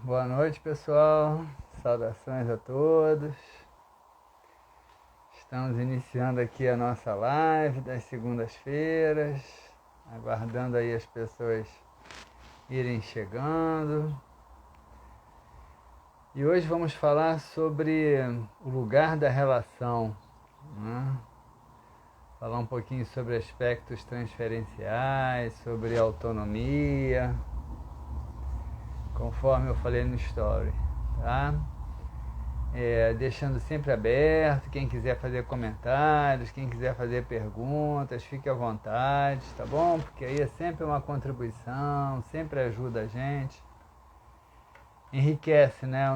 Boa noite, pessoal. Saudações a todos. Estamos iniciando aqui a nossa live das segundas-feiras, aguardando aí as pessoas irem chegando. E hoje vamos falar sobre o lugar da relação, né? Falar um pouquinho sobre aspectos transferenciais, sobre autonomia, conforme eu falei no story, tá? Deixando sempre aberto, quem quiser fazer comentários, quem quiser fazer perguntas, fique à vontade, tá bom? Porque aí é sempre uma contribuição, sempre ajuda a gente, enriquece, né,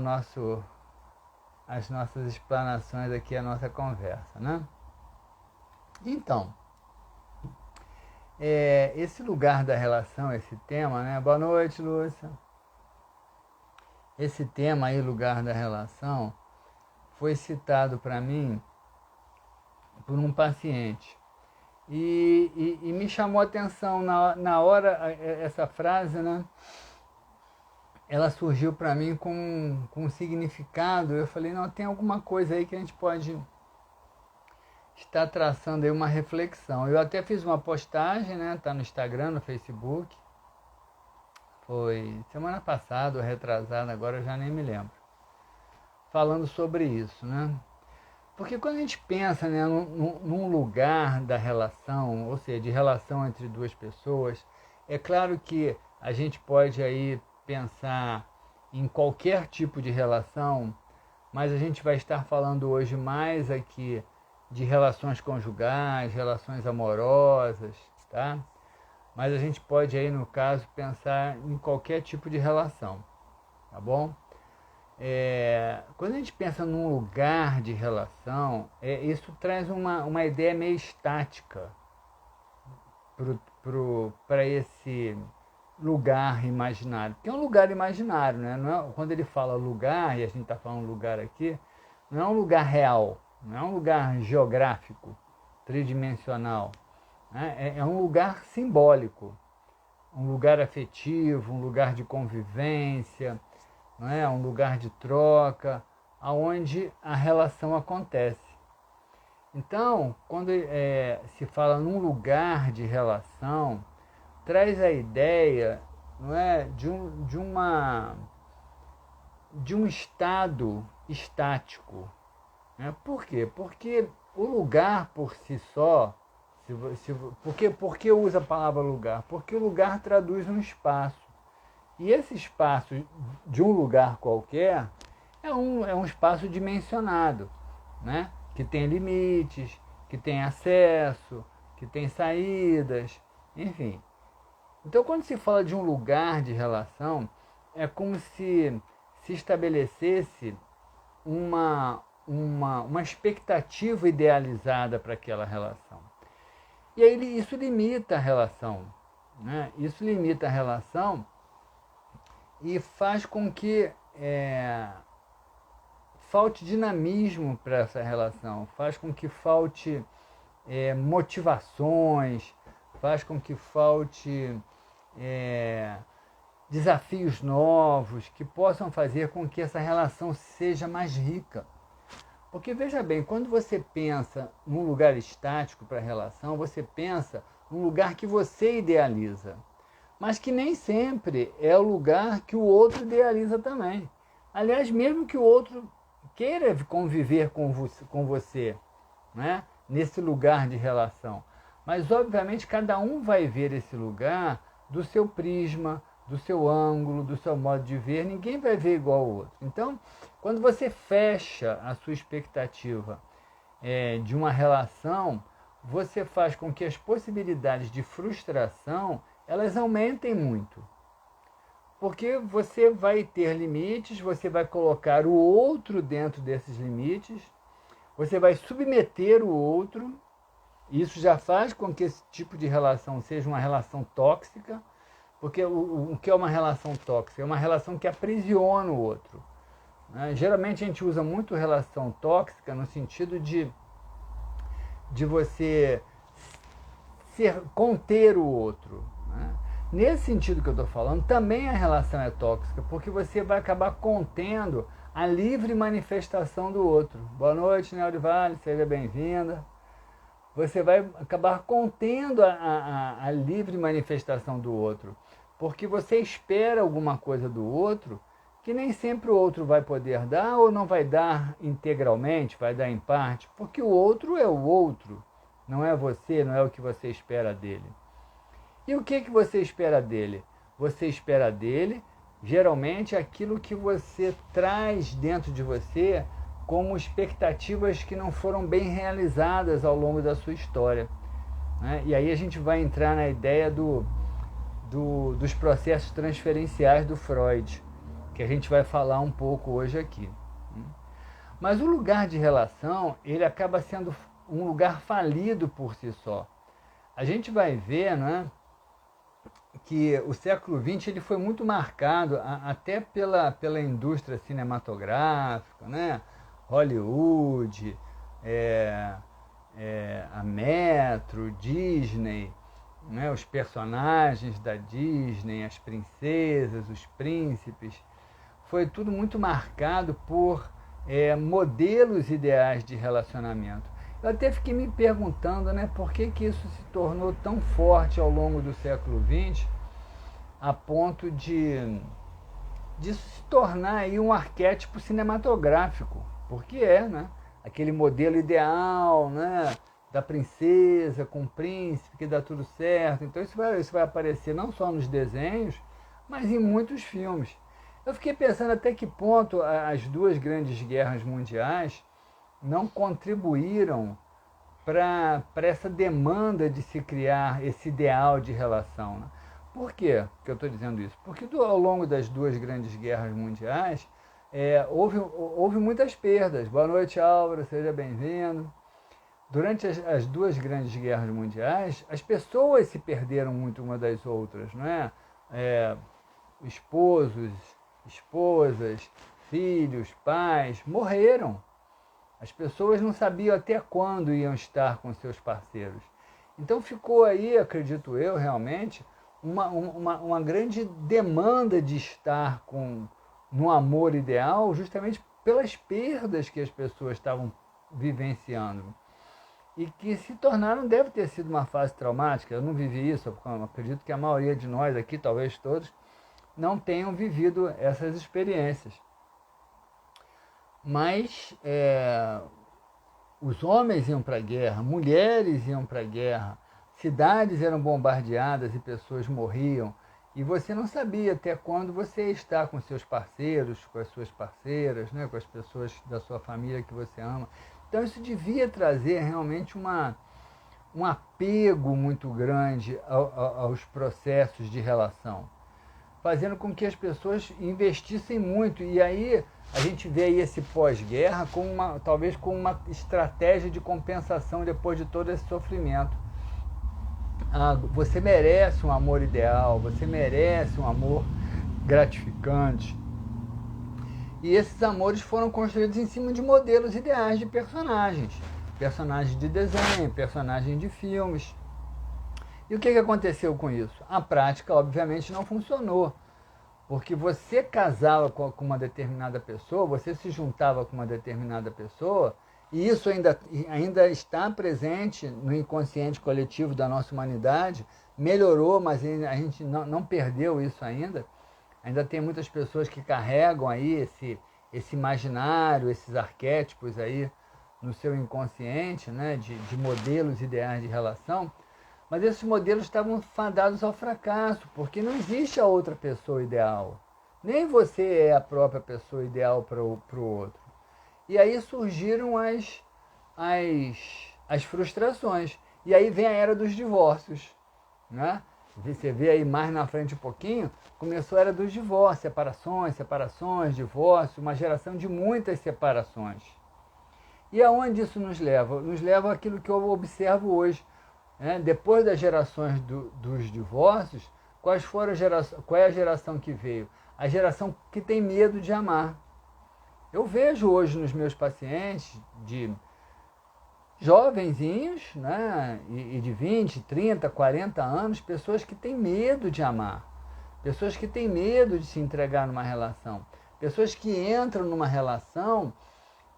as nossas explanações aqui, a nossa conversa, né? Então, esse lugar da relação, esse tema, né? Boa noite, Lúcia. Esse tema aí, lugar da relação, foi citado para mim por um paciente e me chamou a atenção na hora, essa frase, né? Ela surgiu para mim com um significado. Eu falei, não, tem alguma coisa aí que a gente pode estar traçando aí uma reflexão. Eu até fiz uma postagem, né? Tá no Instagram, no Facebook. Foi semana passada ou retrasada, agora eu já nem me lembro. Falando sobre isso, né? Porque quando a gente pensa, né, num lugar da relação, ou seja, de relação entre duas pessoas, é claro que a gente pode aí pensar em qualquer tipo de relação, mas a gente vai estar falando hoje mais aqui de relações conjugais, relações amorosas, tá? Mas a gente pode aí, no caso, pensar em qualquer tipo de relação, tá bom? Quando a gente pensa num lugar de relação, isso traz uma ideia meio estática para esse lugar imaginário. Porque é um lugar imaginário, né? Não é, quando ele fala lugar, e a gente está falando lugar aqui, não é um lugar real, não é um lugar geográfico, tridimensional. Né? É um lugar simbólico, um lugar afetivo, um lugar de convivência, não é? Um lugar de troca, aonde a relação acontece. Então, quando se fala num lugar de relação, traz a ideia, não é, de um estado estático. Né? Por quê? Porque o lugar por si só, por que usa a palavra lugar? Porque o lugar traduz um espaço. E esse espaço de um lugar qualquer é um espaço dimensionado, né? Que tem limites, que tem acesso, que tem saídas, enfim. Então, quando se fala de um lugar de relação, é como se estabelecesse uma expectativa idealizada para aquela relação. E aí isso limita a relação, né? Isso limita a relação e faz com que falte dinamismo para essa relação, faz com que falte motivações, faz com que falte desafios novos que possam fazer com que essa relação seja mais rica. Porque veja bem, quando você pensa num lugar estático para a relação, você pensa num lugar que você idealiza, mas que nem sempre é o lugar que o outro idealiza também. Aliás, mesmo que o outro queira conviver com você, né? Nesse lugar de relação. Mas, obviamente, cada um vai ver esse lugar do seu prisma, do seu ângulo, do seu modo de ver. Ninguém vai ver igual ao outro. Então, quando você fecha a sua expectativa de uma relação, você faz com que as possibilidades de frustração elas aumentem muito. Porque você vai ter limites, você vai colocar o outro dentro desses limites, você vai submeter o outro. Isso já faz com que esse tipo de relação seja uma relação tóxica, porque o que é uma relação tóxica? É uma relação que aprisiona o outro. Né? Geralmente a gente usa muito relação tóxica no sentido de você conter o outro. Né? Nesse sentido que eu estou falando, também a relação é tóxica, porque você vai acabar contendo a livre manifestação do outro. Boa noite, Nel de Vale, seja bem-vinda. Você vai acabar contendo a livre manifestação do outro, porque você espera alguma coisa do outro que nem sempre o outro vai poder dar ou não vai dar integralmente, vai dar em parte, porque o outro é o outro, não é você, não é o que você espera dele. E o que você espera dele? Você espera dele, geralmente, aquilo que você traz dentro de você como expectativas que não foram bem realizadas ao longo da sua história. Né? E aí a gente vai entrar na ideia dos processos transferenciais do Freud, que a gente vai falar um pouco hoje aqui. Mas o lugar de relação, ele acaba sendo um lugar falido por si só. A gente vai ver, né, que o século XX ele foi muito marcado até pela indústria cinematográfica, né? Hollywood, a Metro, Disney, né? Os personagens da Disney, as princesas, os príncipes. Foi tudo muito marcado por modelos ideais de relacionamento. Eu até fiquei me perguntando, né, por que isso se tornou tão forte ao longo do século XX, a ponto de se tornar aí um arquétipo cinematográfico, porque né, aquele modelo ideal, né, da princesa com o príncipe, que dá tudo certo. Então isso vai aparecer não só nos desenhos, mas em muitos filmes. Eu fiquei pensando até que ponto as duas grandes guerras mundiais não contribuíram para essa demanda de se criar esse ideal de relação. Né? Por quê que eu estou dizendo isso? Porque ao longo das duas grandes guerras mundiais houve muitas perdas. Boa noite, Álvaro, seja bem-vindo. Durante as duas grandes guerras mundiais, as pessoas se perderam muito uma das outras, não é? Esposos, esposas, filhos, pais morreram. As pessoas não sabiam até quando iam estar com seus parceiros. Então ficou aí, acredito eu, realmente, uma grande demanda de estar no amor ideal, justamente pelas perdas que as pessoas estavam vivenciando. E que se tornaram, deve ter sido uma fase traumática. Eu não vivi isso, eu acredito que a maioria de nós aqui, talvez todos, não tenham vivido essas experiências. Mas os homens iam para a guerra, mulheres iam para a guerra, cidades eram bombardeadas e pessoas morriam. E você não sabia até quando você ia estar com seus parceiros, com as suas parceiras, né, com as pessoas da sua família que você ama. Então isso devia trazer realmente um apego muito grande aos processos de relação, fazendo com que as pessoas investissem muito. E aí a gente vê aí esse pós-guerra talvez com uma estratégia de compensação depois de todo esse sofrimento. Você merece um amor ideal, você merece um amor gratificante. E esses amores foram construídos em cima de modelos ideais de personagens de desenho, personagens de filmes. E o que aconteceu com isso? A prática, obviamente, não funcionou. Porque você casava com uma determinada pessoa, você se juntava com uma determinada pessoa, e isso ainda está presente no inconsciente coletivo da nossa humanidade, melhorou, mas a gente não perdeu isso ainda. Ainda tem muitas pessoas que carregam aí esse imaginário, esses arquétipos aí no seu inconsciente, né, de modelos ideais de relação. Mas esses modelos estavam fadados ao fracasso, porque não existe a outra pessoa ideal. Nem você é a própria pessoa ideal para o outro. E aí surgiram as frustrações. E aí vem a era dos divórcios. Né? Você vê aí mais na frente um pouquinho, começou a era dos divórcios, separações, divórcio, uma geração de muitas separações. E aonde isso nos leva? Nos leva àquilo que eu observo hoje. Depois das gerações dos divórcios, qual é a geração que veio? A geração que tem medo de amar. Eu vejo hoje nos meus pacientes de jovenzinhos, né, e de 20, 30, 40 anos, pessoas que têm medo de amar, pessoas que têm medo de se entregar numa relação, pessoas que entram numa relação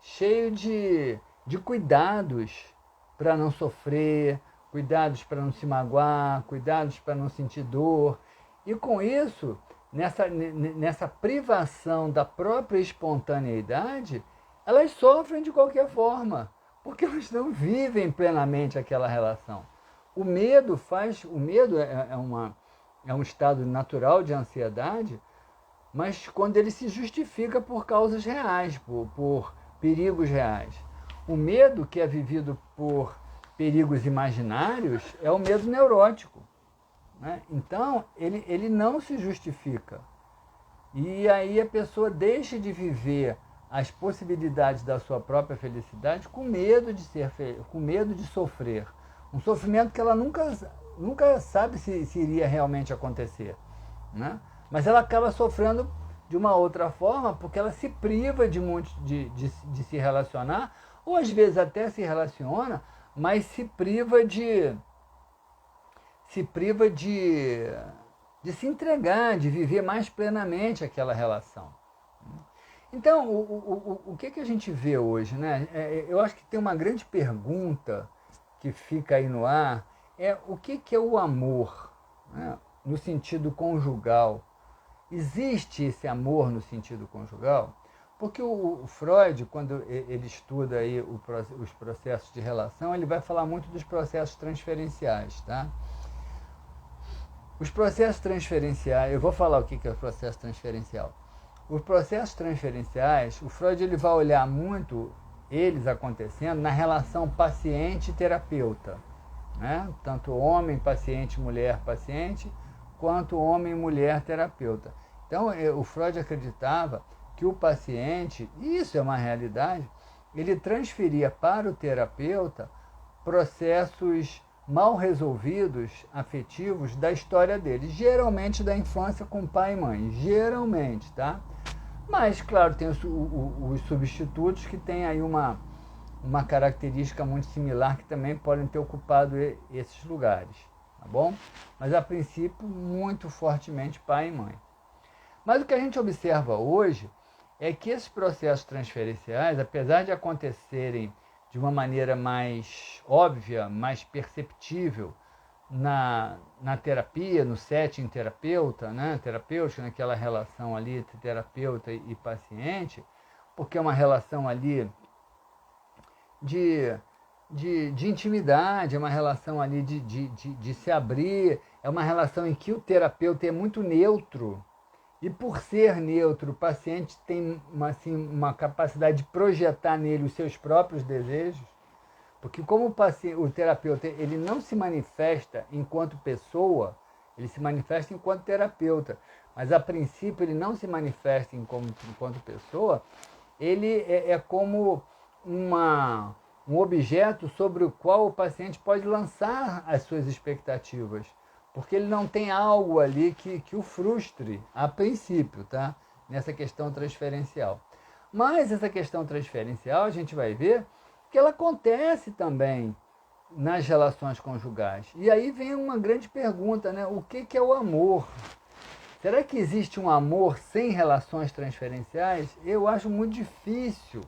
cheio de cuidados para não sofrer, cuidados para não se magoar, cuidados para não sentir dor. E com isso, nessa privação da própria espontaneidade, elas sofrem de qualquer forma, porque elas não vivem plenamente aquela relação. O medo é um estado natural de ansiedade, mas quando ele se justifica por causas reais, por perigos reais. O medo que é vivido por perigos imaginários é o medo neurótico, né? Então, ele não se justifica. E aí a pessoa deixa de viver as possibilidades da sua própria felicidade com medo de com medo de sofrer. Um sofrimento que ela nunca sabe se iria realmente acontecer, né? Mas ela acaba sofrendo de uma outra forma porque ela se priva de se relacionar, ou às vezes até se relaciona, mas se priva de se entregar, de viver mais plenamente aquela relação. Então, o que a gente vê hoje, né? Eu acho que tem uma grande pergunta que fica aí no ar, o que é o amor, né? No sentido conjugal. Existe esse amor no sentido conjugal? Porque o Freud, quando ele estuda aí os processos de relação, ele vai falar muito dos processos transferenciais, tá? Os processos transferenciais, eu vou falar o que é o processo transferencial. Os processos transferenciais, o Freud ele vai olhar muito eles acontecendo na relação paciente-terapeuta, né? Tanto homem, paciente, mulher, paciente, quanto homem, mulher, terapeuta. Então, o Freud acreditava que o paciente, e isso é uma realidade, ele transferia para o terapeuta processos mal resolvidos, afetivos, da história dele, geralmente da infância com pai e mãe, geralmente, tá? Mas, claro, tem os substitutos que têm aí uma característica muito similar, que também podem ter ocupado esses lugares, tá bom? Mas, a princípio, muito fortemente pai e mãe. Mas o que a gente observa hoje é que esses processos transferenciais, apesar de acontecerem de uma maneira mais óbvia, mais perceptível na terapia, no setting terapeuta, né? Terapêutica, naquela relação ali entre terapeuta e paciente, porque é uma relação ali de intimidade, é uma relação ali de se abrir, é uma relação em que o terapeuta é muito neutro, e por ser neutro, o paciente tem uma capacidade de projetar nele os seus próprios desejos, porque como o terapeuta ele não se manifesta enquanto pessoa, ele se manifesta enquanto terapeuta, mas a princípio ele não se manifesta enquanto pessoa, ele é como um objeto sobre o qual o paciente pode lançar as suas expectativas, porque ele não tem algo ali que o frustre, a princípio, tá? Nessa questão transferencial. Mas essa questão transferencial, a gente vai ver que ela acontece também nas relações conjugais. E aí vem uma grande pergunta, né? O que é o amor? Será que existe um amor sem relações transferenciais? Eu acho muito difícil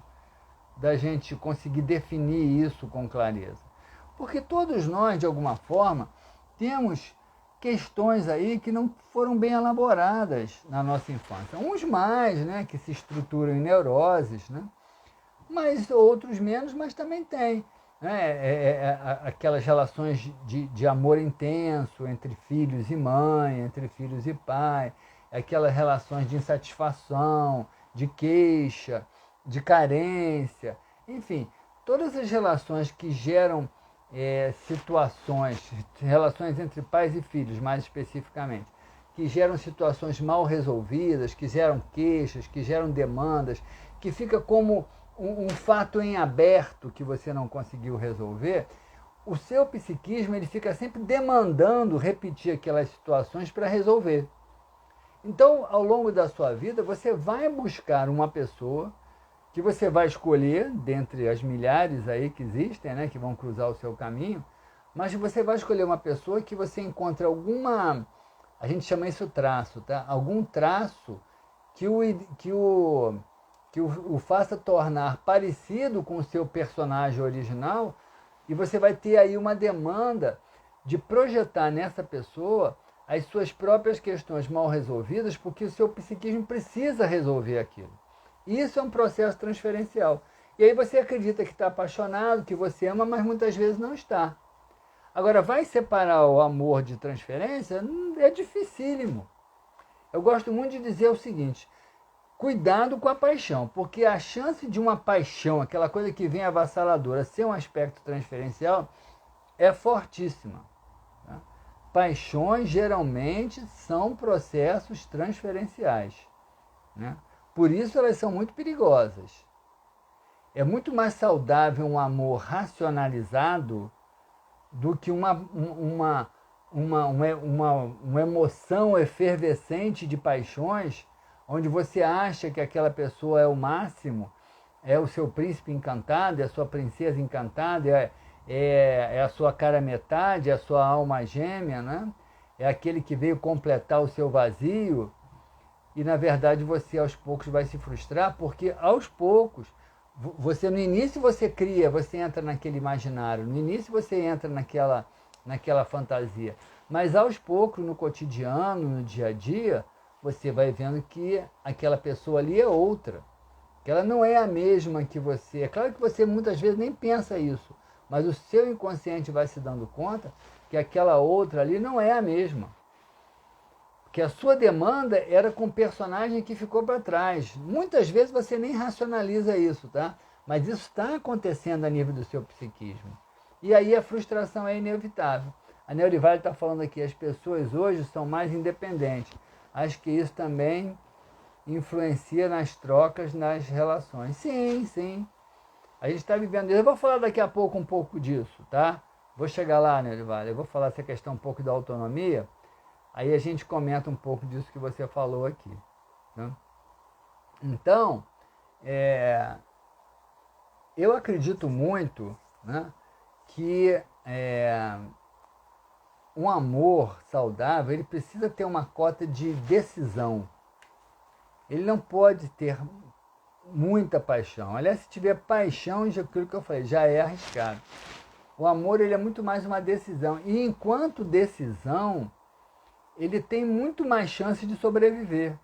da gente conseguir definir isso com clareza. Porque todos nós, de alguma forma, temos questões aí que não foram bem elaboradas na nossa infância. Uns mais, né, que se estruturam em neuroses, né? Mas outros menos, mas também tem. Né? Aquelas relações de amor intenso entre filhos e mãe, entre filhos e pai, aquelas relações de insatisfação, de queixa, de carência, enfim, todas as relações que geram relações entre pais e filhos, mais especificamente, que geram situações mal resolvidas, que geram queixas, que geram demandas, que fica como um fato em aberto que você não conseguiu resolver, o seu psiquismo ele fica sempre demandando repetir aquelas situações para resolver. Então, ao longo da sua vida, você vai buscar uma pessoa que você vai escolher dentre as milhares aí que existem, né, que vão cruzar o seu caminho, mas você vai escolher uma pessoa que você encontra alguma, a gente chama isso traço, tá? Algum traço que o faça tornar parecido com o seu personagem original, e você vai ter aí uma demanda de projetar nessa pessoa as suas próprias questões mal resolvidas, porque o seu psiquismo precisa resolver aquilo. Isso é um processo transferencial. E aí você acredita que está apaixonado, que você ama, mas muitas vezes não está. Agora, vai separar o amor de transferência? É dificílimo. Eu gosto muito de dizer o seguinte: cuidado com a paixão, porque a chance de uma paixão, aquela coisa que vem avassaladora, ser um aspecto transferencial, é fortíssima. Tá? Paixões geralmente são processos transferenciais, né? Por isso elas são muito perigosas. É muito mais saudável um amor racionalizado do que uma emoção efervescente de paixões, onde você acha que aquela pessoa é o máximo, é o seu príncipe encantado, é a sua princesa encantada, é a sua cara metade, é a sua alma gêmea, né? É aquele que veio completar o seu vazio. E na verdade você aos poucos vai se frustrar, porque aos poucos, você no início você cria, você entra naquele imaginário, no início você entra naquela fantasia, mas aos poucos no cotidiano, no dia a dia, você vai vendo que aquela pessoa ali é outra, que ela não é a mesma que você. É claro que você muitas vezes nem pensa isso, mas o seu inconsciente vai se dando conta que aquela outra ali não é a mesma. Que a sua demanda era com o personagem que ficou para trás. Muitas vezes você nem racionaliza isso, tá? Mas isso está acontecendo a nível do seu psiquismo. E aí a frustração é inevitável. A Neurivalli está falando aqui, as pessoas hoje são mais independentes. Acho que isso também influencia nas trocas, nas relações. Sim, sim. A gente está vivendo isso. Eu vou falar daqui a pouco um pouco disso, tá? Vou chegar lá, Neurivalli. Eu vou falar essa questão um pouco da autonomia. Aí a gente comenta um pouco disso que você falou aqui. Né? Então, eu acredito muito, né, que um amor saudável ele precisa ter uma cota de decisão. Ele não pode ter muita paixão. Aliás, se tiver paixão, aquilo que eu falei, já é arriscado. O amor ele é muito mais uma decisão. E enquanto decisão, ele tem muito mais chance de sobreviver.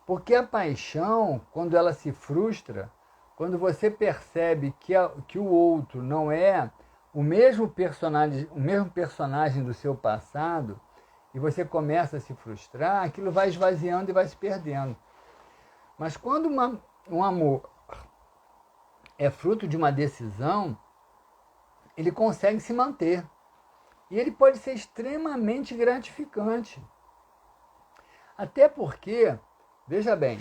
Porque a paixão, quando ela se frustra, quando você percebe que o outro não é o mesmo personagem do seu passado, e você começa a se frustrar, aquilo vai esvaziando e vai se perdendo. Mas quando um amor é fruto de uma decisão, ele consegue se manter. E ele pode ser extremamente gratificante. Até porque, veja bem,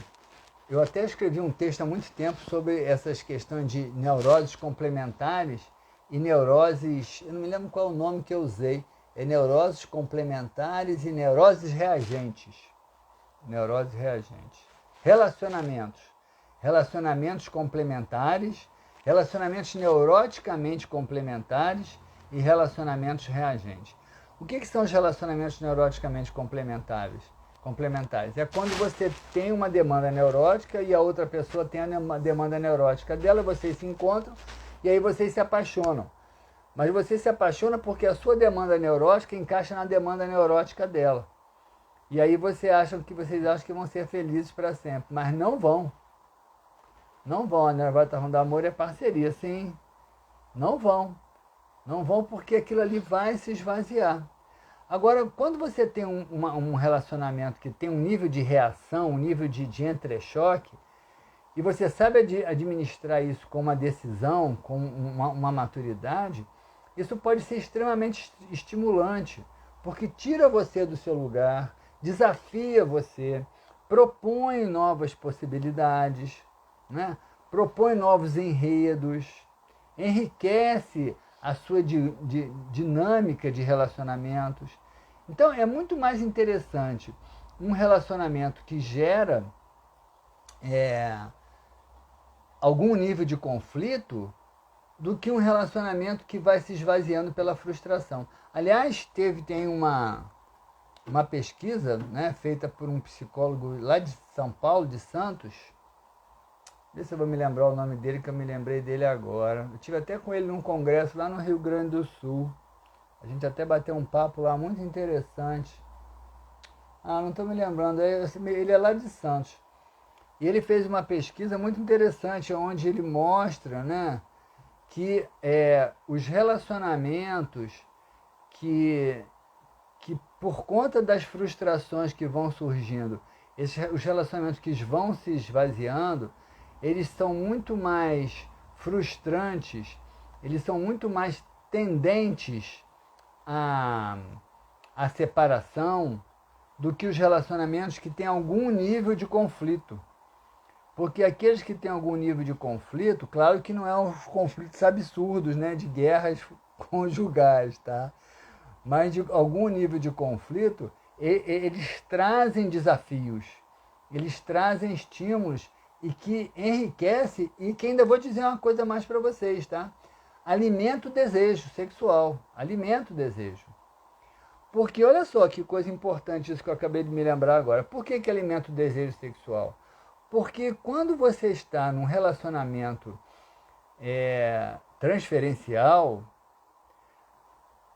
eu até escrevi um texto há muito tempo sobre essas questões de neuroses complementares e neuroses, eu não me lembro qual é o nome que eu usei, é neuroses complementares e neuroses reagentes. Neuroses reagentes. Relacionamentos complementares, relacionamentos neuroticamente complementares e relacionamentos reagentes. O que são os relacionamentos neuroticamente complementares? É quando você tem uma demanda neurótica e a outra pessoa tem uma demanda neurótica dela, vocês se encontram e aí vocês se apaixonam. Mas você se apaixona porque a sua demanda neurótica encaixa na demanda neurótica dela. E aí vocês acham que vão ser felizes para sempre, mas não vão. Não vão, a Neurivalli está falando, amor é parceria, sim. Não vão. Não vão porque aquilo ali vai se esvaziar. Agora, quando você tem um relacionamento que tem um nível de reação, um nível de entrechoque, e você sabe administrar isso com uma decisão, com uma maturidade, isso pode ser extremamente estimulante, porque tira você do seu lugar, desafia você, propõe novas possibilidades, né? Propõe novos enredos, enriquece a sua dinâmica de relacionamentos. Então é muito mais interessante um relacionamento que gera algum nível de conflito do que um relacionamento que vai se esvaziando pela frustração. Aliás, tem uma pesquisa, né, feita por um psicólogo lá de São Paulo, de Santos. Deixa eu ver se eu vou me lembrar o nome dele, que eu me lembrei dele agora. Eu estive até com ele num congresso lá no Rio Grande do Sul. A gente até bateu um papo lá muito interessante. Não estou me lembrando. Ele é lá de Santos. E ele fez uma pesquisa muito interessante, onde ele mostra, né, que os relacionamentos que por conta das frustrações que vão surgindo, os relacionamentos que vão se esvaziando, eles são muito mais frustrantes, eles são muito mais tendentes à separação do que os relacionamentos que têm algum nível de conflito. Porque aqueles que têm algum nível de conflito, claro que não é uns conflitos absurdos, né, de guerras conjugais, tá? Mas de algum nível de conflito, eles trazem desafios, eles trazem estímulos e que enriquece, e que ainda vou dizer uma coisa mais para vocês, tá? Alimenta o desejo sexual, alimenta o desejo. Porque olha só que coisa importante isso que eu acabei de me lembrar agora. Por que alimenta o desejo sexual? Porque quando você está num relacionamento transferencial,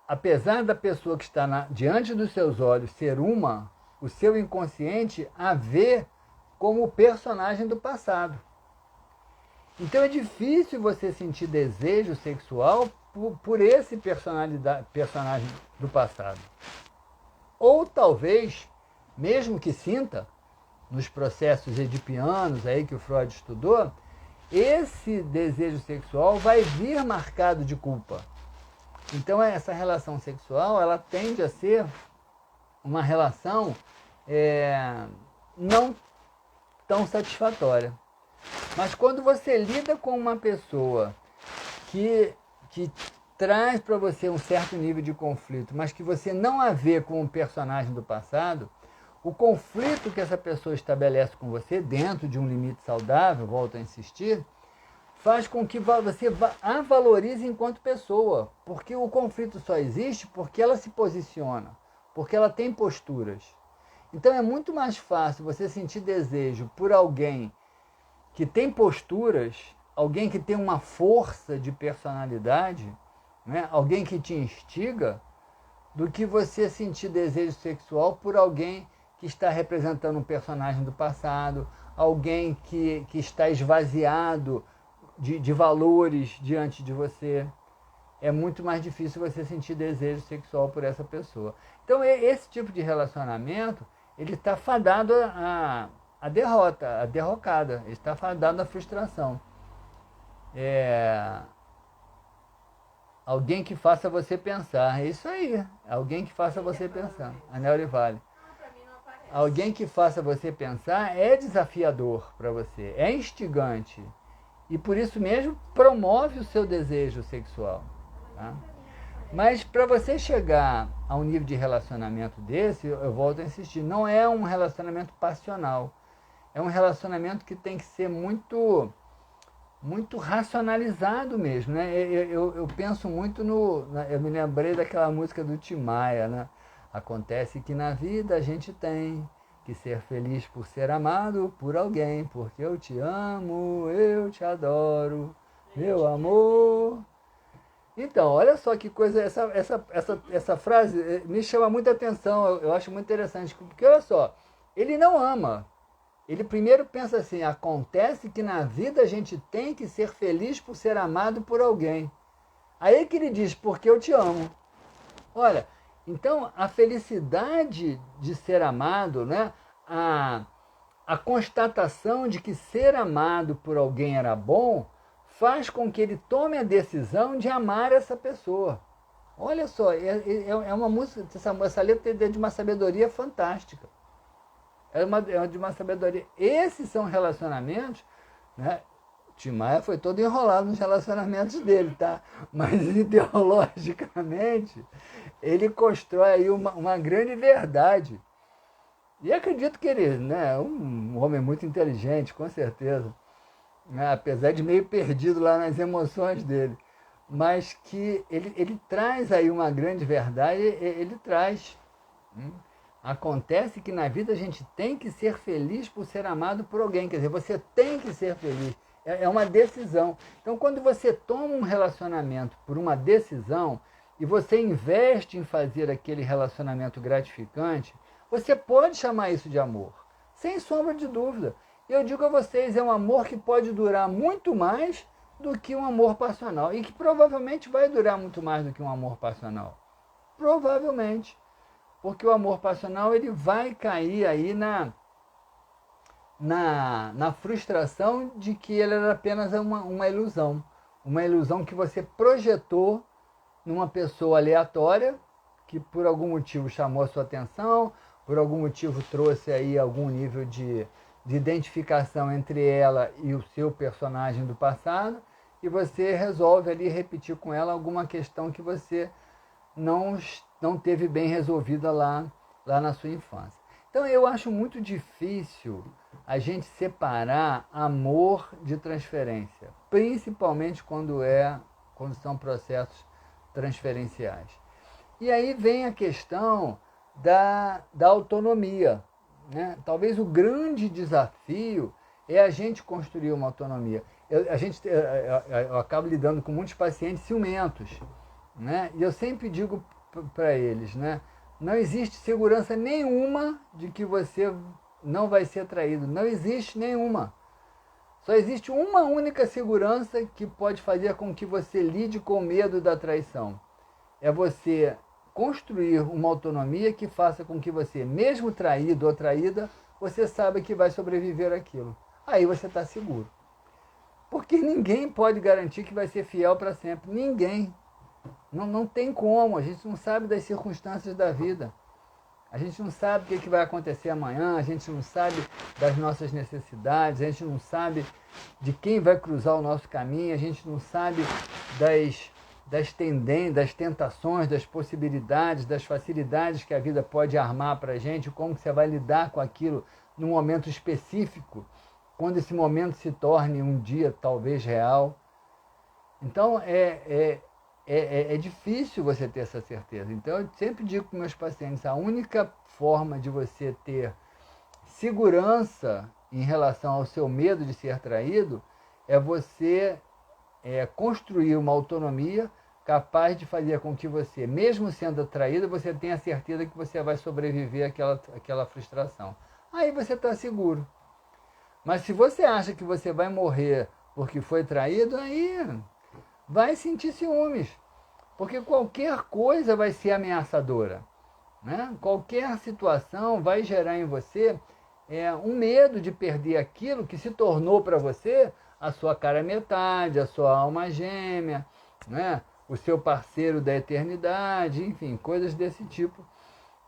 apesar da pessoa que está diante dos seus olhos ser o seu inconsciente a vê como personagem do passado. Então é difícil você sentir desejo sexual por esse personagem do passado. Ou talvez, mesmo que sinta, nos processos edipianos aí que o Freud estudou, esse desejo sexual vai vir marcado de culpa. Então essa relação sexual, ela tende a ser uma relação não tão satisfatória. Mas quando você lida com uma pessoa que traz para você um certo nível de conflito, mas que você não a vê como um personagem do passado, o conflito que essa pessoa estabelece com você, dentro de um limite saudável, volto a insistir, faz com que você a valorize enquanto pessoa. Porque o conflito só existe porque ela se posiciona, porque ela tem posturas. Então é muito mais fácil você sentir desejo por alguém que tem posturas, alguém que tem uma força de personalidade, né? Alguém que te instiga, do que você sentir desejo sexual por alguém que está representando um personagem do passado, alguém que está esvaziado de valores diante de você. É muito mais difícil você sentir desejo sexual por essa pessoa. Então esse tipo de relacionamento, ele está fadado a derrota, a derrocada, ele está fadado à frustração. Alguém que faça você pensar, é isso aí, alguém que faça você pensar, Anel de Vale. Alguém que faça você pensar é desafiador para você, é instigante, e por isso mesmo promove o seu desejo sexual. Tá? Mas para você chegar a um nível de relacionamento desse, eu volto a insistir, não é um relacionamento passional, é um relacionamento que tem que ser muito racionalizado mesmo, né? Eu penso muito eu me lembrei daquela música do Tim Maia, né? Acontece que na vida a gente tem que ser feliz por ser amado por alguém, porque eu te amo, eu te adoro, meu amor. Então, olha só que coisa, essa frase me chama muita atenção, eu acho muito interessante, porque olha só, ele não ama. Ele primeiro pensa assim, acontece que na vida a gente tem que ser feliz por ser amado por alguém. Aí que ele diz, porque eu te amo. Olha, então a felicidade de ser amado, né? A constatação de que ser amado por alguém era bom, faz com que ele tome a decisão de amar essa pessoa. Olha só, é uma música, essa letra é de uma sabedoria fantástica. É de uma sabedoria. Esses são relacionamentos, né? Tim Maia foi todo enrolado nos relacionamentos dele, tá? Mas ideologicamente, ele constrói aí uma grande verdade. E acredito que ele, né, é um homem muito inteligente, com certeza. né? Apesar de meio perdido lá nas emoções dele, mas que ele traz aí uma grande verdade, ele traz. Acontece que na vida a gente tem que ser feliz por ser amado por alguém, quer dizer, você tem que ser feliz, é uma decisão. Então, quando você toma um relacionamento por uma decisão e você investe em fazer aquele relacionamento gratificante, você pode chamar isso de amor, sem sombra de dúvida. Eu digo a vocês, é um amor que pode durar muito mais do que um amor passional e que provavelmente vai durar muito mais do que um amor passional. Provavelmente. Porque o amor passional ele vai cair aí na frustração de que ele era apenas uma ilusão. Uma ilusão que você projetou numa pessoa aleatória, que por algum motivo chamou a sua atenção, por algum motivo trouxe aí algum nível de identificação entre ela e o seu personagem do passado, e você resolve ali repetir com ela alguma questão que você não teve bem resolvida lá na sua infância. Então eu acho muito difícil a gente separar amor de transferência, principalmente quando são processos transferenciais. E aí vem a questão da autonomia, né? Talvez o grande desafio é a gente construir uma autonomia. Eu acabo lidando com muitos pacientes ciumentos, né? E eu sempre digo para eles, né? Não existe segurança nenhuma de que você não vai ser traído. Não existe nenhuma. Só existe uma única segurança que pode fazer com que você lide com o medo da traição. É você construir uma autonomia que faça com que você, mesmo traído ou traída, você saiba que vai sobreviver àquilo. Aí você está seguro. Porque ninguém pode garantir que vai ser fiel para sempre. Ninguém. Não tem como, a gente não sabe das circunstâncias da vida. A gente não sabe o que vai acontecer amanhã, a gente não sabe das nossas necessidades, a gente não sabe de quem vai cruzar o nosso caminho, a gente não sabe das tendências, das tentações, das possibilidades, das facilidades que a vida pode armar para a gente, como você vai lidar com aquilo num momento específico, quando esse momento se torne um dia talvez real. Então, é difícil você ter essa certeza. Então, eu sempre digo para meus pacientes, a única forma de você ter segurança em relação ao seu medo de ser traído é você construir uma autonomia capaz de fazer com que você, mesmo sendo traído, você tenha certeza que você vai sobreviver àquela frustração. Aí você está seguro. Mas se você acha que você vai morrer porque foi traído, aí vai sentir ciúmes, porque qualquer coisa vai ser ameaçadora, né? Qualquer situação vai gerar em você um medo de perder aquilo que se tornou para você a sua cara metade, a sua alma gêmea, né? O seu parceiro da eternidade, enfim, coisas desse tipo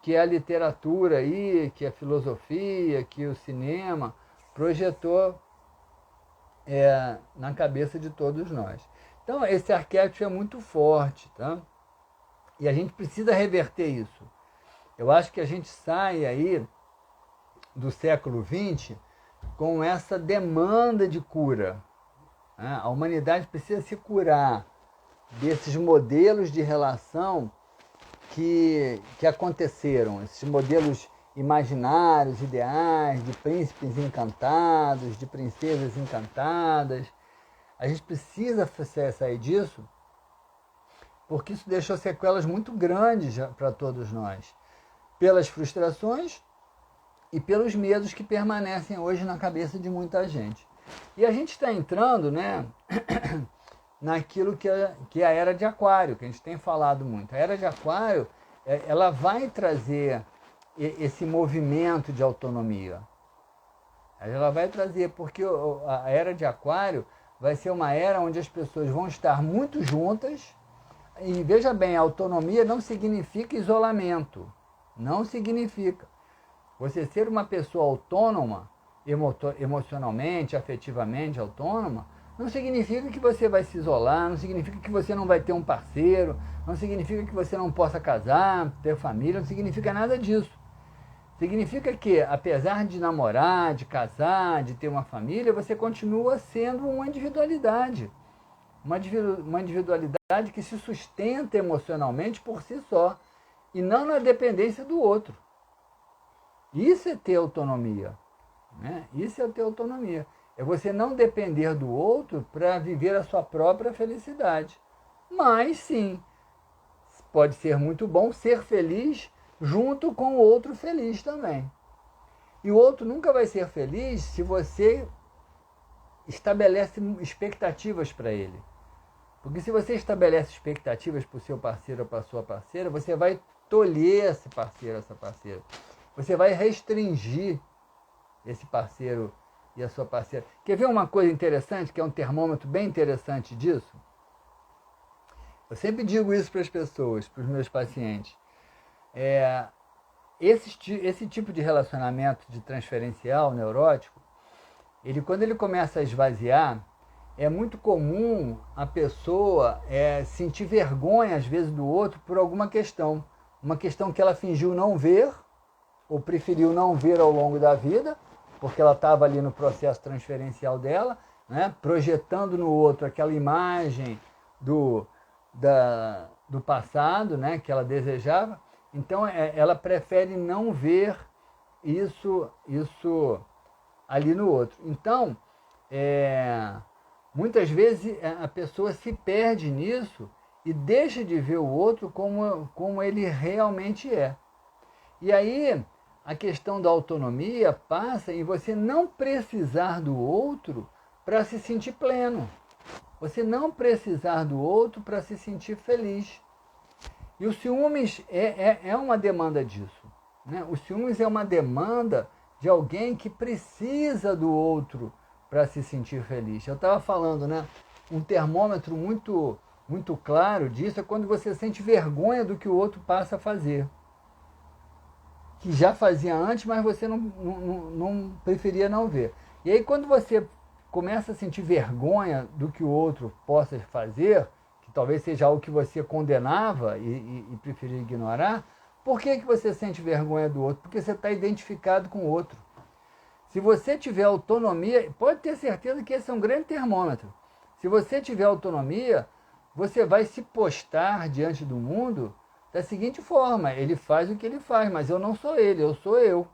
que a literatura aí, que a filosofia, que o cinema projetou na cabeça de todos nós. Então, esse arquétipo é muito forte, tá? E a gente precisa reverter isso. Eu acho que a gente sai aí do século XX com essa demanda de cura, né? A humanidade precisa se curar desses modelos de relação que aconteceram, esses modelos imaginários, ideais, de príncipes encantados, de princesas encantadas. A gente precisa sair disso, porque isso deixou sequelas muito grandes para todos nós, pelas frustrações e pelos medos que permanecem hoje na cabeça de muita gente. E a gente está entrando, né, naquilo que é a Era de Aquário, que a gente tem falado muito. A Era de Aquário, ela vai trazer esse movimento de autonomia. Ela vai trazer, porque a Era de Aquário vai ser uma era onde as pessoas vão estar muito juntas. E veja bem, autonomia não significa isolamento. Não significa. Você ser uma pessoa autônoma, emocionalmente, afetivamente autônoma, não significa que você vai se isolar, não significa que você não vai ter um parceiro, não significa que você não possa casar, ter família, não significa nada disso. Significa que, apesar de namorar, de casar, de ter uma família, você continua sendo uma individualidade. Uma individualidade que se sustenta emocionalmente por si só e não na dependência do outro. Isso é ter autonomia. Né? Isso é ter autonomia. É você não depender do outro para viver a sua própria felicidade. Mas sim, pode ser muito bom ser feliz junto com o outro feliz também. E o outro nunca vai ser feliz se você estabelece expectativas para ele. Porque se você estabelece expectativas para o seu parceiro ou para a sua parceira, você vai tolher esse parceiro, essa parceira. Você vai restringir esse parceiro e a sua parceira. Quer ver uma coisa interessante, que é um termômetro bem interessante disso? Eu sempre digo isso para as pessoas, para os meus pacientes. Esse tipo de relacionamento de transferencial neurótico, quando ele começa a esvaziar, é muito comum a pessoa sentir vergonha, às vezes, do outro por alguma questão. Uma questão que ela fingiu não ver, ou preferiu não ver ao longo da vida, porque ela estava ali no processo transferencial dela, né, projetando no outro aquela imagem do passado, né, que ela desejava. Então, ela prefere não ver isso ali no outro. Então, muitas vezes a pessoa se perde nisso e deixa de ver o outro como ele realmente é. E aí a questão da autonomia passa em você não precisar do outro para se sentir pleno. Você não precisar do outro para se sentir feliz. E o ciúmes é uma demanda disso. Né? O ciúmes é uma demanda de alguém que precisa do outro para se sentir feliz. Eu estava falando, né? Um termômetro muito, muito claro disso é quando você sente vergonha do que o outro passa a fazer. Que já fazia antes, mas você não preferia não ver. E aí quando você começa a sentir vergonha do que o outro possa fazer, que talvez seja algo que você condenava e preferia ignorar, por que você sente vergonha do outro? Porque você está identificado com o outro. Se você tiver autonomia, pode ter certeza que esse é um grande termômetro. Se você tiver autonomia, você vai se postar diante do mundo da seguinte forma: ele faz o que ele faz, mas eu não sou ele, eu sou eu.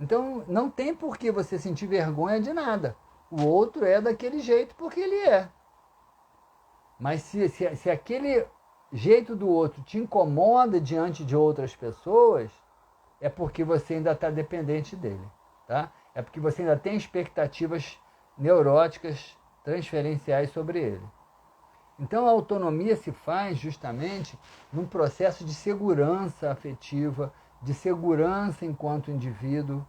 Então não tem por que você sentir vergonha de nada. O outro é daquele jeito porque ele é. Mas se aquele jeito do outro te incomoda diante de outras pessoas, é porque você ainda está dependente dele. Tá? É porque você ainda tem expectativas neuróticas transferenciais sobre ele. Então a autonomia se faz justamente num processo de segurança afetiva, de segurança enquanto indivíduo,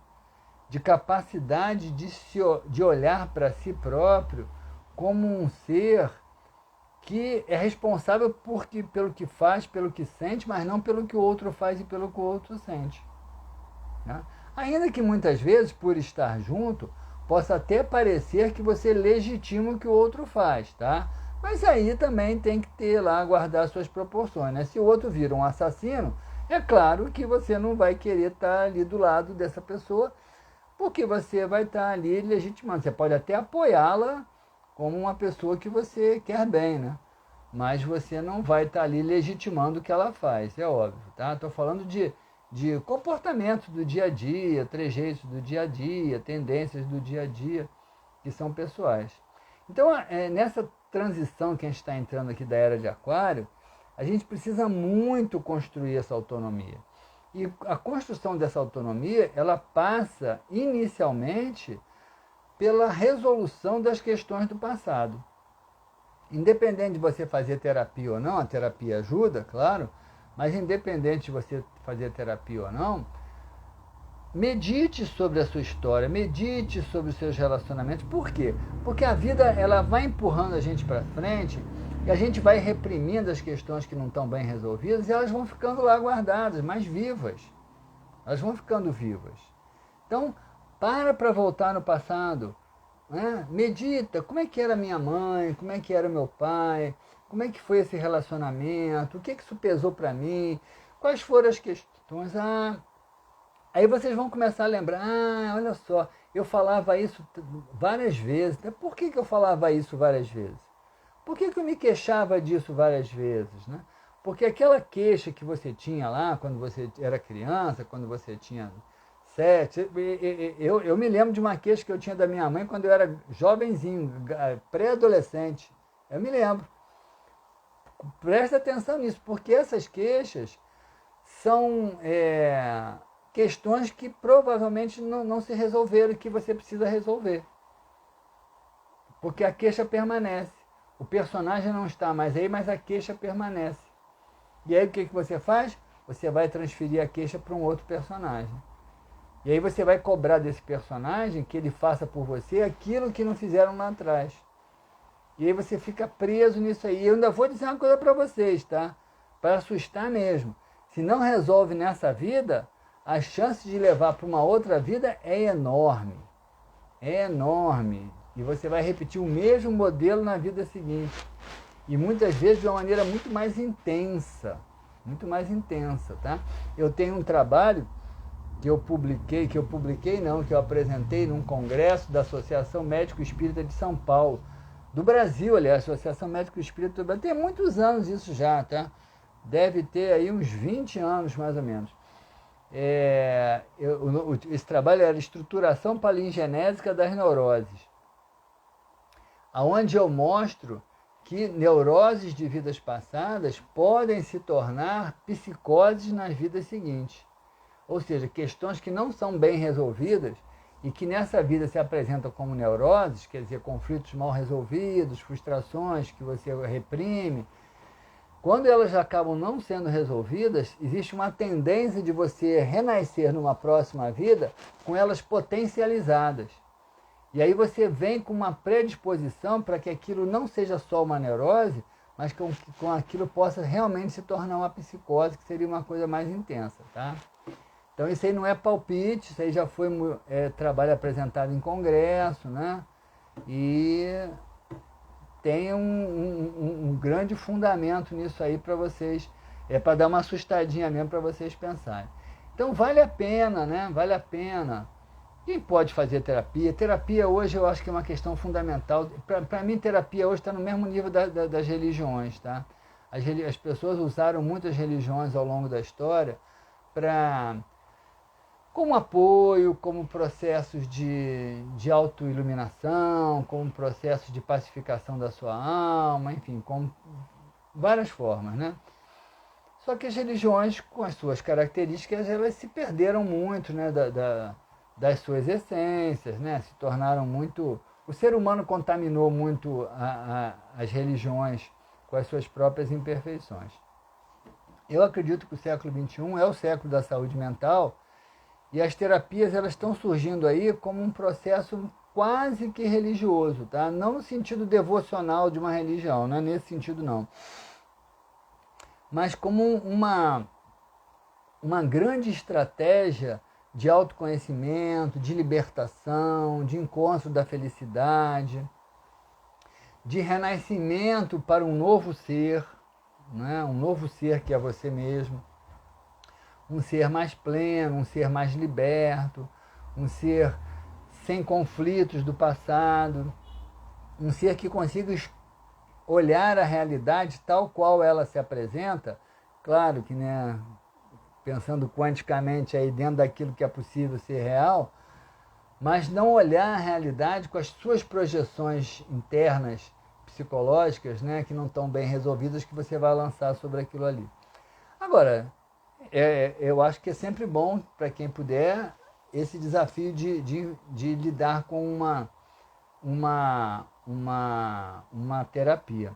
de capacidade de olhar para si próprio como um ser que é responsável pelo que faz, pelo que sente, mas não pelo que o outro faz e pelo que o outro sente. Né? Ainda que muitas vezes, por estar junto, possa até parecer que você legitima o que o outro faz, tá? Mas aí também tem que ter lá, guardar suas proporções, né? Se o outro vira um assassino, é claro que você não vai querer estar ali do lado dessa pessoa, porque você vai estar ali legitimando. Você pode até apoiá-la como uma pessoa que você quer bem, né? Mas você não vai estar ali legitimando o que ela faz, é óbvio, tá? Estou falando de comportamentos do dia a dia, trejeitos do dia a dia, tendências do dia a dia, que são pessoais. Então, nessa transição que a gente está entrando aqui da era de Aquário, a gente precisa muito construir essa autonomia. E a construção dessa autonomia, ela passa inicialmente pela resolução das questões do passado. Independente de você fazer terapia ou não, a terapia ajuda, claro, mas independente de você fazer terapia ou não, medite sobre a sua história, medite sobre os seus relacionamentos. Por quê? Porque a vida ela vai empurrando a gente para frente e a gente vai reprimindo as questões que não estão bem resolvidas e elas vão ficando lá guardadas, mas vivas. Elas vão ficando vivas. Então, para voltar no passado. Né? Medita, como é que era minha mãe, como é que era meu pai, como é que foi esse relacionamento, o que isso pesou para mim, quais foram as questões. Aí vocês vão começar a lembrar, olha só, eu falava isso várias vezes. Por que eu falava isso várias vezes? Por que eu me queixava disso várias vezes, né? Porque aquela queixa que você tinha lá, quando você era criança, quando você tinha 7, eu me lembro de uma queixa que eu tinha da minha mãe quando eu era jovenzinho, pré-adolescente. Eu me lembro. Presta atenção nisso, porque essas queixas são questões que provavelmente não se resolveram e que você precisa resolver. Porque a queixa permanece. O personagem não está mais aí, mas a queixa permanece. E aí o que você faz? Você vai transferir a queixa para um outro personagem. E aí você vai cobrar desse personagem que ele faça por você aquilo que não fizeram lá atrás. E aí você fica preso nisso aí. E eu ainda vou dizer uma coisa para vocês, tá? Para assustar mesmo. Se não resolve nessa vida, a chance de levar para uma outra vida é enorme. É enorme. E você vai repetir o mesmo modelo na vida seguinte. E muitas vezes de uma maneira muito mais intensa. Muito mais intensa, tá? Eu tenho um trabalho que eu apresentei num congresso da Associação Médico Espírita de São Paulo. Do Brasil, aliás, Associação Médico Espírita do Brasil. Tem muitos anos isso já, tá? Deve ter aí uns 20 anos, mais ou menos. Esse trabalho era estruturação palingenésica das neuroses, aonde eu mostro que neuroses de vidas passadas podem se tornar psicoses nas vidas seguintes. Ou seja, questões que não são bem resolvidas e que nessa vida se apresentam como neuroses, quer dizer, conflitos mal resolvidos, frustrações que você reprime. Quando elas acabam não sendo resolvidas, existe uma tendência de você renascer numa próxima vida com elas potencializadas. E aí você vem com uma predisposição para que aquilo não seja só uma neurose, mas que com aquilo possa realmente se tornar uma psicose, que seria uma coisa mais intensa, tá? Então isso aí não é palpite, isso aí já foi trabalho apresentado em congresso, né? E tem um grande fundamento nisso aí para vocês, para dar uma assustadinha mesmo para vocês pensarem. Então vale a pena, né? Vale a pena. Quem pode fazer terapia? Terapia hoje eu acho que é uma questão fundamental. Para mim, terapia hoje está no mesmo nível das religiões, tá? As pessoas usaram muitas religiões ao longo da história como apoio, como processos de autoiluminação, como processos de pacificação da sua alma, enfim, com várias formas, né? Só que as religiões, com as suas características, elas se perderam muito, né, das suas essências, né? Se tornaram muito... O ser humano contaminou muito as religiões com as suas próprias imperfeições. Eu acredito que o século XXI é o século da saúde mental e as terapias elas estão surgindo aí como um processo quase que religioso, tá? Não no sentido devocional de uma religião, não é nesse sentido não. Mas como uma grande estratégia de autoconhecimento, de libertação, de encontro da felicidade, de renascimento para um novo ser, né? Um novo ser que é você mesmo, um ser mais pleno, um ser mais liberto, um ser sem conflitos do passado, um ser que consiga olhar a realidade tal qual ela se apresenta, claro que, né, pensando quanticamente aí dentro daquilo que é possível ser real, mas não olhar a realidade com as suas projeções internas psicológicas, né, que não estão bem resolvidas, que você vai lançar sobre aquilo ali. Agora, eu acho que é sempre bom, para quem puder, esse desafio de lidar com uma terapia.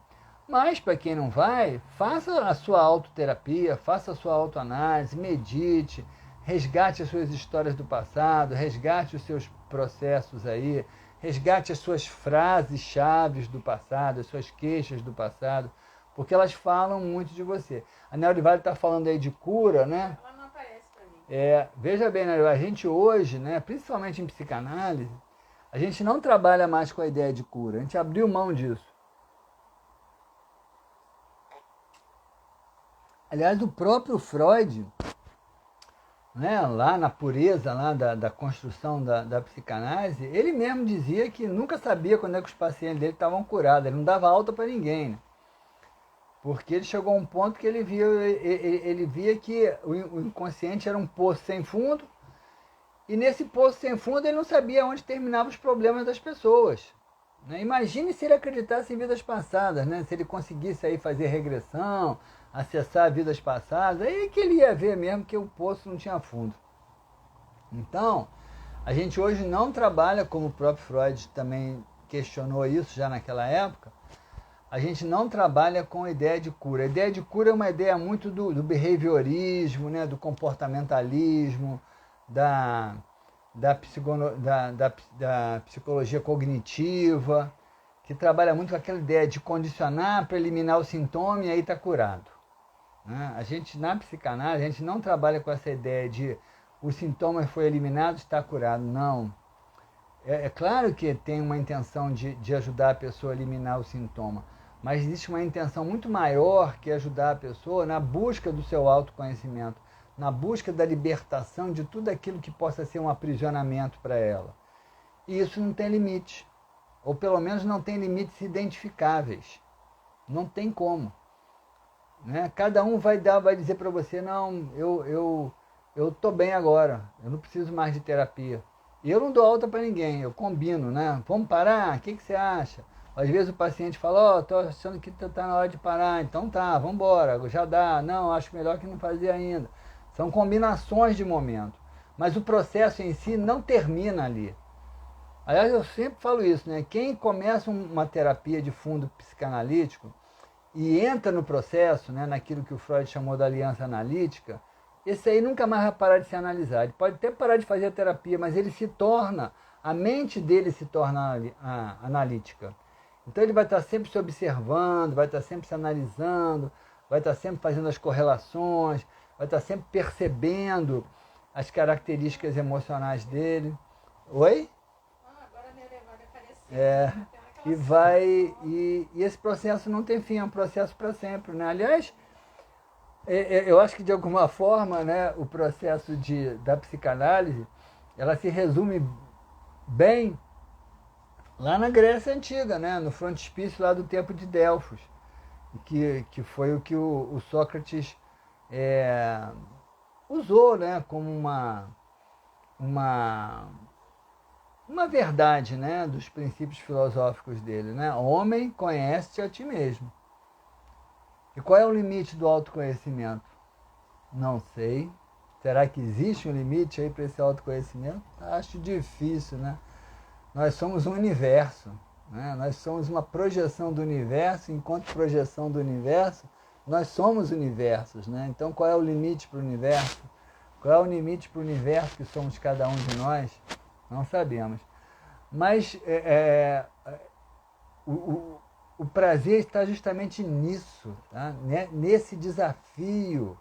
Mas, para quem não vai, faça a sua autoterapia, faça a sua autoanálise, medite, resgate as suas histórias do passado, resgate os seus processos aí, resgate as suas frases chaves do passado, as suas queixas do passado, porque elas falam muito de você. A Neurivaldo está falando aí de cura, né? Ela não aparece para mim. Veja bem, Neurivaldo, a gente hoje, né, principalmente em psicanálise, a gente não trabalha mais com a ideia de cura, a gente abriu mão disso. Aliás, o próprio Freud, né, lá na pureza lá da construção da psicanálise, ele mesmo dizia que nunca sabia quando é que os pacientes dele estavam curados, ele não dava alta para ninguém, né? Porque ele chegou a um ponto que ele via que o inconsciente era um poço sem fundo, e nesse poço sem fundo ele não sabia onde terminavam os problemas das pessoas. Né? Imagine se ele acreditasse em vidas passadas, né? Se ele conseguisse aí fazer regressão, acessar vidas passadas, aí que ele ia ver mesmo que o poço não tinha fundo. Então, a gente hoje não trabalha, como o próprio Freud também questionou isso já naquela época, a gente não trabalha com a ideia de cura. A ideia de cura é uma ideia muito do behaviorismo, né? Do comportamentalismo, da psicologia cognitiva, que trabalha muito com aquela ideia de condicionar para eliminar o sintoma e aí está curado. Né? A gente, na psicanálise, a gente não trabalha com essa ideia de o sintoma foi eliminado, está curado. Não. É claro que tem uma intenção de ajudar a pessoa a eliminar o sintoma, mas existe uma intenção muito maior que ajudar a pessoa na busca do seu autoconhecimento, na busca da libertação de tudo aquilo que possa ser um aprisionamento para ela. E isso não tem limite, ou pelo menos não tem limites identificáveis. Não tem como. Né? Cada um vai dizer para você, não, eu estou bem agora, eu não preciso mais de terapia. E eu não dou alta para ninguém, eu combino, né? Vamos parar? O que você acha? Às vezes o paciente fala, estou achando que está na hora de parar, então tá, vamos embora, já dá. Não, acho melhor que não fazer ainda. São combinações de momento. Mas o processo em si não termina ali. Aliás, eu sempre falo isso, né? Quem começa uma terapia de fundo psicanalítico e entra no processo, né, naquilo que o Freud chamou da aliança analítica, esse aí nunca mais vai parar de se analisar. Ele pode até parar de fazer a terapia, mas ele se torna, a mente dele se torna analítica. Então ele vai estar sempre se observando, vai estar sempre se analisando, vai estar sempre fazendo as correlações, vai estar sempre percebendo as características emocionais dele. Oi? Agora minha memória apareceu. E esse processo não tem fim, é um processo para sempre, né? Aliás, eu acho que de alguma forma, né, o processo da psicanálise, ela se resume bem lá na Grécia Antiga, né, no frontispício lá do tempo de Delfos, que foi o que o Sócrates usou, né, como uma verdade, né, dos princípios filosóficos dele, né? Homem, conhece-te a ti mesmo. E qual é o limite do autoconhecimento? Não sei. Será que existe um limite aí para esse autoconhecimento? Acho difícil, né? Nós somos um universo, né? Nós somos uma projeção do universo, enquanto projeção do universo, nós somos universos, né? Então qual é o limite para o universo? Qual é o limite para o universo que somos cada um de nós? Não sabemos. Mas o prazer está justamente nisso, tá? Nesse desafio.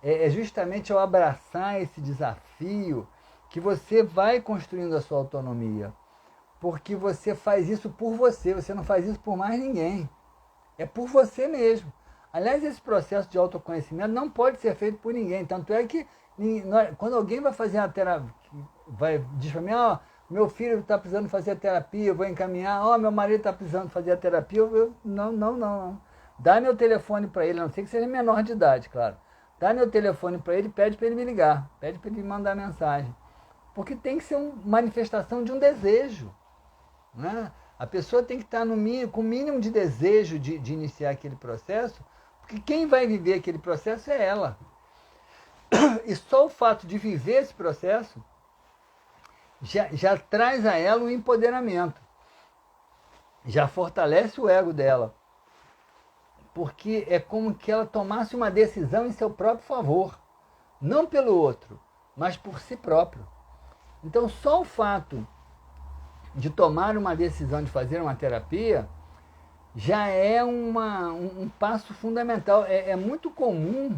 É justamente ao abraçar esse desafio que você vai construindo a sua autonomia. Porque você faz isso por você não faz isso por mais ninguém. É por você mesmo. Aliás, esse processo de autoconhecimento não pode ser feito por ninguém. Tanto é que quando alguém vai fazer a terapia, diz para mim, meu filho está precisando fazer a terapia, eu vou encaminhar, meu marido está precisando fazer a terapia, não. Dá meu telefone para ele, a não ser que seja menor de idade, claro. Dá meu telefone para ele, pede para ele me ligar, pede para ele me mandar mensagem. Porque tem que ser uma manifestação de um desejo. Né? A pessoa tem que estar com o mínimo de desejo de iniciar aquele processo, porque quem vai viver aquele processo é ela. E só o fato de viver esse processo já traz a ela um empoderamento, já fortalece o ego dela, porque é como que ela tomasse uma decisão em seu próprio favor, não pelo outro, mas por si próprio. Então só o fato de tomar uma decisão de fazer uma terapia já é um passo fundamental. É muito comum,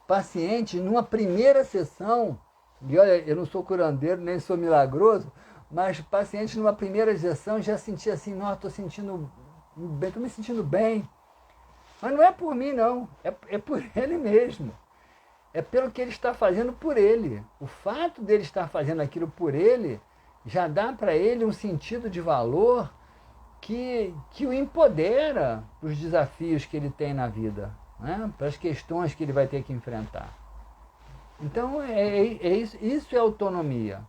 paciente numa primeira sessão, e olha, eu não sou curandeiro, nem sou milagroso, mas paciente numa primeira sessão já sentia assim, nossa, estou me sentindo bem. Mas não é por mim, não, é por ele mesmo. é pelo que ele está fazendo por ele. O fato dele estar fazendo aquilo por ele já dá para ele um sentido de valor que o empodera para os desafios que ele tem na vida, né? Para as questões que ele vai ter que enfrentar. Então, isso é autonomia.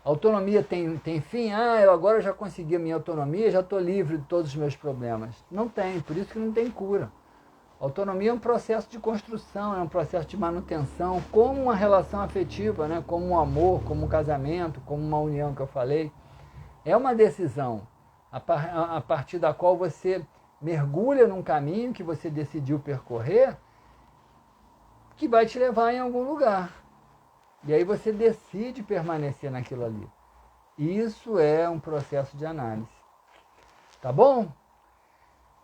Autonomia tem fim? Eu agora já consegui a minha autonomia, já estou livre de todos os meus problemas. Não tem, por isso que não tem cura. Autonomia é um processo de construção, é um processo de manutenção, como uma relação afetiva, né? Como um amor, como um casamento, como uma união que eu falei. É uma decisão a partir da qual você mergulha num caminho que você decidiu percorrer, que vai te levar em algum lugar. E aí você decide permanecer naquilo ali. Isso é um processo de análise. Tá bom?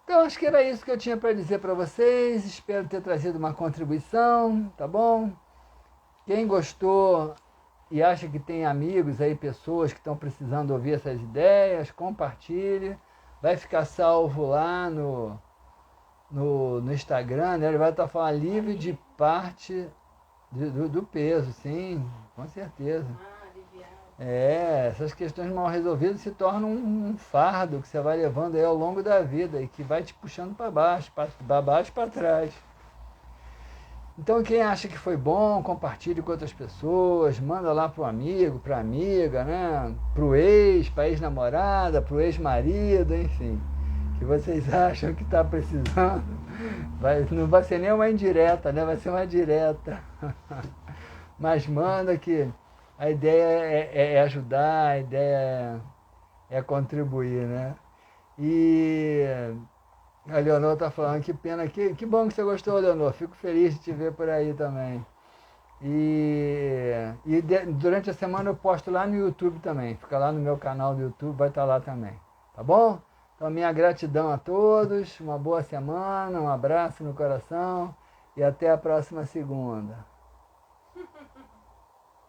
Então acho que era isso que eu tinha para dizer para vocês. Espero ter trazido uma contribuição, tá bom? Quem gostou e acha que tem amigos aí, pessoas que estão precisando ouvir essas ideias, compartilhe. Vai ficar salvo lá no Instagram, né? Ele vai estar falando livre de parte do peso, sim, com certeza. Essas questões mal resolvidas se tornam um fardo que você vai levando aí ao longo da vida e que vai te puxando para baixo, para trás. Então quem acha que foi bom, compartilhe com outras pessoas, manda lá para o amigo, para a amiga, né? Para o ex, para a ex-namorada, para o ex-marido, enfim. Que vocês acham que está precisando. Não vai ser nem uma indireta, né? Vai ser uma direta. Mas manda que a ideia é ajudar, a ideia é contribuir, né? E a Leonor está falando, que pena, que bom que você gostou, Leonor. Fico feliz de te ver por aí também. Durante a semana eu posto lá no YouTube também. Fica lá no meu canal do YouTube, vai estar lá também. Tá bom? Então, minha gratidão a todos, uma boa semana, um abraço no coração e até a próxima segunda.